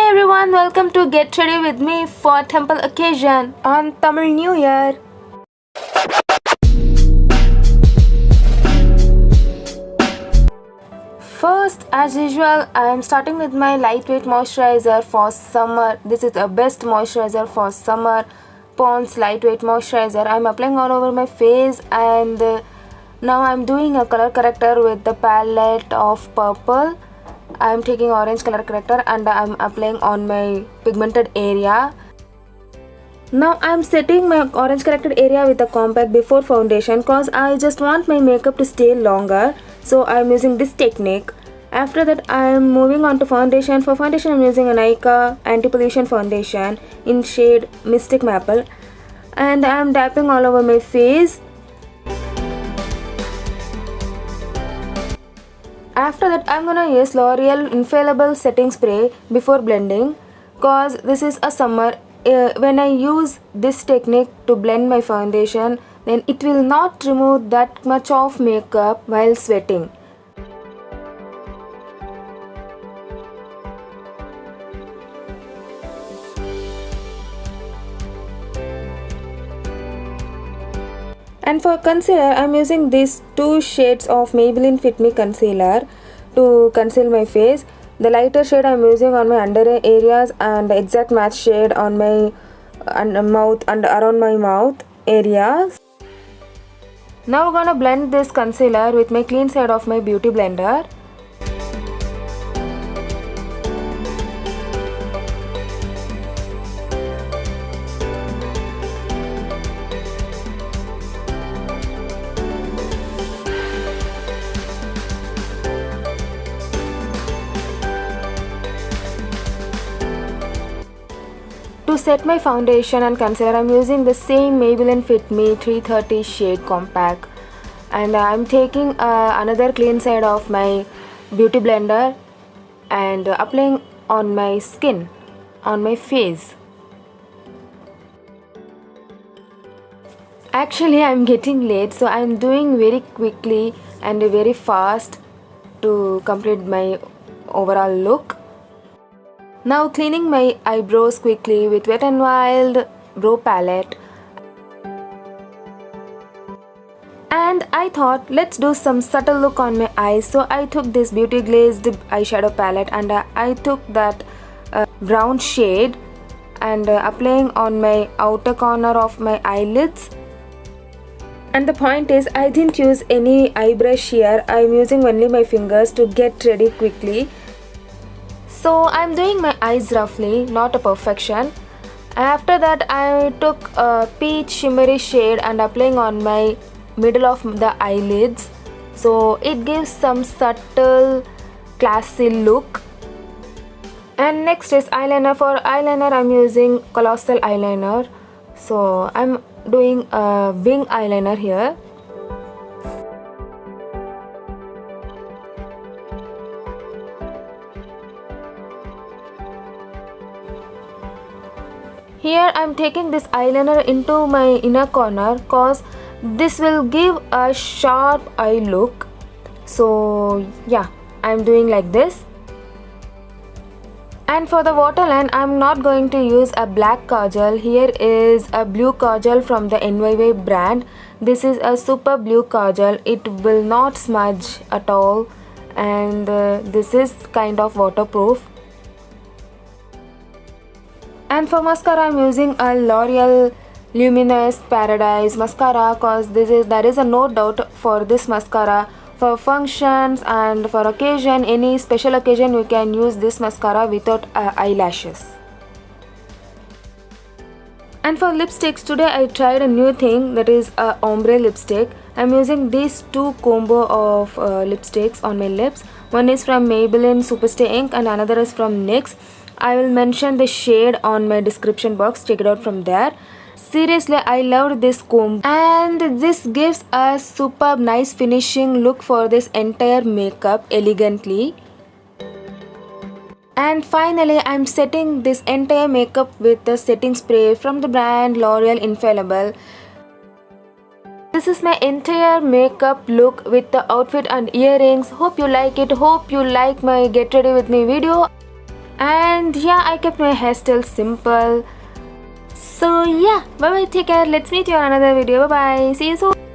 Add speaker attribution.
Speaker 1: everyone, welcome to Get Ready with me for Temple Occasion on Tamil New Year. First, as usual, I am starting with my lightweight moisturizer for summer. This is the best moisturizer for summer. Pond's lightweight moisturizer. I am applying all over my face, and now I am doing a color corrector with the palette of purple. I am taking orange color corrector and I am applying on my pigmented area. Now I am setting my orange corrected area with a compact before foundation cause I just want my makeup to stay longer. So I am using this technique. After that I am moving on to foundation. For foundation I am using a Nykaa anti-pollution foundation in shade Mystic Maple. And I am dapping all over my face. After that I'm gonna use L'Oreal Infallible Setting Spray before blending cause this is a summer. When I use this technique to blend my foundation, then it will not remove that much of makeup while sweating. And for concealer, I am using these two shades of Maybelline Fit Me concealer to conceal my face. The lighter shade I am using on my under eye areas and the exact match shade on my mouth and around my mouth areas. Now we're gonna blend this concealer with my clean side of my beauty blender. To set my foundation and concealer, I am using the same Maybelline Fit Me 330 shade compact, and I am taking another clean side of my beauty blender and applying on my skin, on my face. Actually, I am getting late, so I am doing very quickly and very fast to complete my overall look. Now cleaning my eyebrows quickly with Wet n Wild brow palette. And I thought let's do some subtle look on my eyes, so I took this beauty glazed eyeshadow palette and I took that brown shade and applying on my outer corner of my eyelids. And the point is, I didn't use any eye brush here. I am using only my fingers to get ready quickly. So I am doing my eyes roughly, not a perfection. After that I took a peach shimmery shade and applying on my middle of the eyelids. So it gives some subtle classy look. And next is eyeliner. For eyeliner I am using Colossal eyeliner. So I am doing a wing eyeliner here. Here I am taking this eyeliner into my inner corner cause this will give a sharp eye look. So yeah, I am doing like this. And for the waterline I am not going to use a black kajal. Here is a blue kajal from the NYY brand. This is a super blue kajal. It will not smudge at all, and this is kind of waterproof. And for mascara I am using a L'Oreal Luminous Paradise mascara cause there is a no doubt for this mascara. For functions and for occasion, any special occasion, you can use this mascara without eyelashes. And for lipsticks, today I tried a new thing, that is a ombre lipstick. I am using these two combo of lipsticks on my lips. One is from Maybelline Superstay Ink and another is from NYX. I will mention the shade on my description box, check it out from there. Seriously, I loved this comb and this gives a superb nice finishing look for this entire makeup elegantly. And finally, I am setting this entire makeup with the setting spray from the brand L'Oreal Infallible. This is my entire makeup look with the outfit and earrings. Hope you like it. Hope you like my Get Ready With Me video. And yeah, I kept my hairstyle simple. So yeah, bye bye, take care. Let's meet you on another video. Bye bye, see you soon.